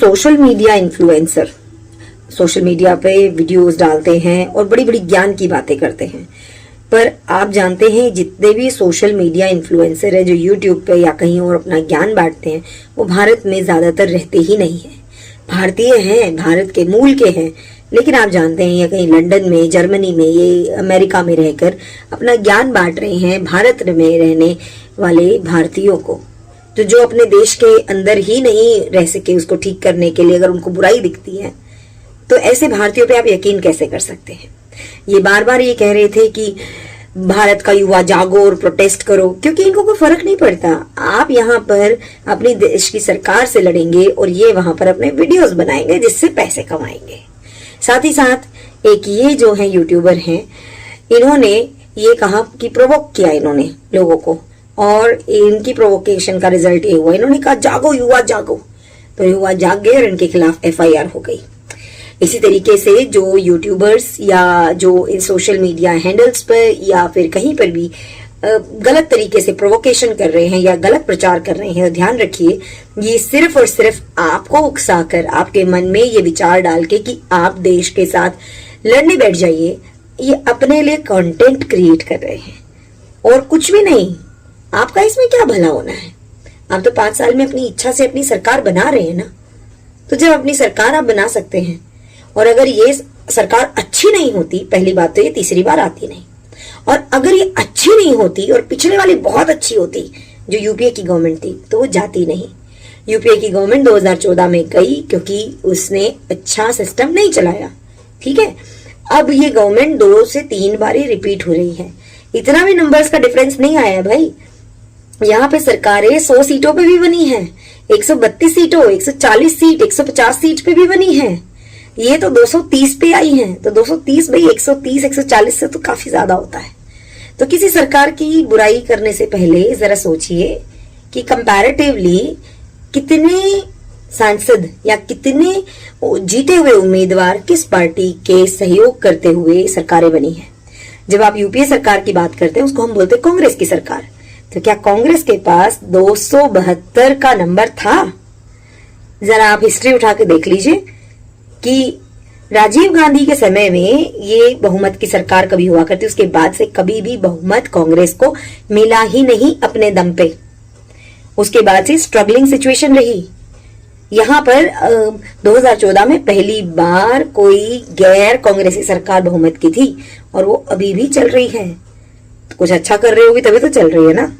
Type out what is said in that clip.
Social media influencer social media पे videos डालते हैं और बड़ी बड़ी ज्ञान की बातें करते हैं, पर आप जानते हैं जितने भी सोशल मीडिया इन्फ्लुएंसर है जो यूट्यूब पे या कहीं और अपना ज्ञान बांटते हैं वो भारत में ज्यादातर रहते ही नहीं है। भारतीय हैं, भारत के मूल के हैं, लेकिन आप जानते हैं ये कहीं लंदन में, जर्मनी में, ये अमेरिका में रहकर अपना ज्ञान बांट रहे हैं भारत में रहने वाले भारतीयों को। तो जो अपने देश के अंदर ही नहीं रह सके उसको ठीक करने के लिए अगर उनको बुराई दिखती है तो ऐसे भारतीयों पे आप यकीन कैसे कर सकते हैं। ये बार बार ये कह रहे थे कि भारत का युवा जागो और प्रोटेस्ट करो, क्योंकि इनको कोई फर्क नहीं पड़ता। आप यहाँ पर अपनी देश की सरकार से लड़ेंगे और ये वहां पर अपने वीडियोस बनाएंगे जिससे पैसे कमाएंगे। साथ ही साथ एक ये जो है यूट्यूबर हैं, इन्होंने ये कहा कि प्रोवोक किया इन्होंने लोगों को, और इनकी प्रोवोकेशन का रिजल्ट ये हुआ, इन्होंने कहा जागो युवा जागो, तो युवा जाग गए और इनके खिलाफ FIR हो गई। इसी तरीके से जो यूट्यूबर्स या जो इन सोशल मीडिया हैंडल्स पर या फिर कहीं पर भी गलत तरीके से प्रोवोकेशन कर रहे हैं या गलत प्रचार कर रहे हैं, ध्यान रखिए ये सिर्फ और सिर्फ आपको उकसाकर आपके मन में ये विचार डाल के कि आप देश के साथ लड़ने बैठ जाइए, ये अपने लिए कंटेंट क्रिएट कर रहे हैं और कुछ भी नहीं। आपका इसमें क्या भला होना है? आप तो 5 साल में अपनी इच्छा से अपनी सरकार बना रहे हैं ना, तो जब अपनी सरकार आप बना सकते हैं, और अगर ये सरकार अच्छी नहीं होती, पहली बात तो ये तीसरी बार आती नहीं, और अगर ये अच्छी नहीं होती और पिछले वाली बहुत अच्छी होती जो यूपीए की गवर्नमेंट थी तो वो जाती नहीं। यूपीए की गवर्नमेंट 2014 में गई क्योंकि उसने अच्छा सिस्टम नहीं चलाया, ठीक है। अब ये गवर्नमेंट 2 से 3 बार ही रिपीट हो रही है, इतना भी नंबर्स का डिफरेंस नहीं आया भाई। यहाँ पे सरकारें 100 सीटों पे भी बनी है, 132 सीटों, 140 सीट, 150 सीट पे भी बनी है। ये तो 230 पे आई हैं, तो 230 भाई 130 140 से तो काफी ज्यादा होता है। तो किसी सरकार की बुराई करने से पहले जरा सोचिए कि कंपैरेटिवली कितने सांसद या कितने जीते हुए उम्मीदवार किस पार्टी के सहयोग करते हुए सरकारें बनी हैं। जब आप यूपीए सरकार की बात करते हैं उसको हम बोलते हैं कांग्रेस की सरकार, तो क्या कांग्रेस के पास 272 का नंबर था? जरा आप हिस्ट्री उठा के देख लीजिए कि राजीव गांधी के समय में ये बहुमत की सरकार कभी हुआ करती, उसके बाद से कभी भी बहुमत कांग्रेस को मिला ही नहीं अपने दम पे। उसके बाद से स्ट्रगलिंग सिचुएशन रही। यहाँ पर 2014 में पहली बार कोई गैर कांग्रेसी सरकार बहुमत की थी और वो अभी भी चल रही है। तो कुछ अच्छा कर रही होगी तभी तो चल रही है ना।